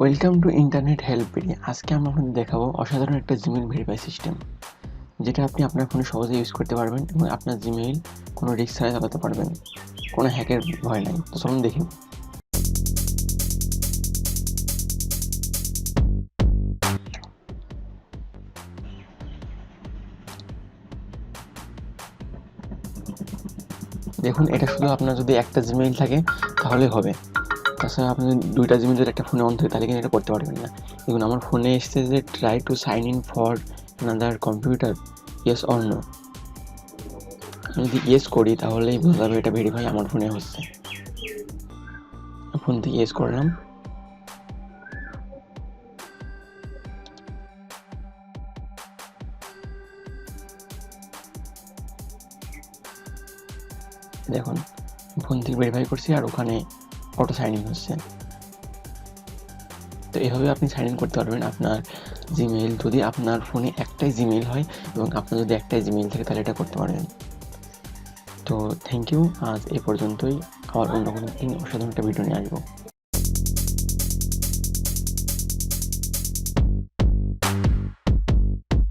Welcome to internet help paddy. আজকে আমরা আপনাদের দেখাবো অসাধারণ একটা জিমেইল ভেরিফাই সিস্টেম, যেটা আপনি আপনার ফোনে সহজে ইউজ করতে পারবেন এবং আপনার জিমেইল কোনো রিস্ক ছাড়াই চালাতে পারবেন, কোনো হ্যাকের ভয় নাই। তো চলুন দেখি। দেখুন, এটা শুধু আপনার যদি একটা জিমেইল থাকে তাহলে হবে। তাছাড়া আপনি যদি দুইটা জিমেইল যদি একটা ফোনে অন থাকে তাহলে কিন্তু এটা করতে পারবেন না। দেখুন, আমার ফোনে এসছে যে try to sign in for another computer, yes or no. আমি যদি ইয়েস করি তাহলেই বোঝা যাবে এটা ভেরিফাই আমার ফোনে হচ্ছে। ফোন থেকে ইয়েস করলাম। দেখুন, ফোন থেকে ভেরিফাই করছি আর ওখানে অটো সাইন ইন হচ্ছে। তো এভাবে আপনি সাইন ইন করতে পারবেন আপনার জিমেইল, যদি আপনার ফোনে একটাই জিমেইল হয় এবং আপনার যদি একটাই জিমেইল থাকে তাহলে এটা করতে পারবেন। তো থ্যাংক ইউ, আজ এই পর্যন্তই। আবার অন্য কোনো দিন অসাধারণ একটা ভিডিও নিয়ে আসবো।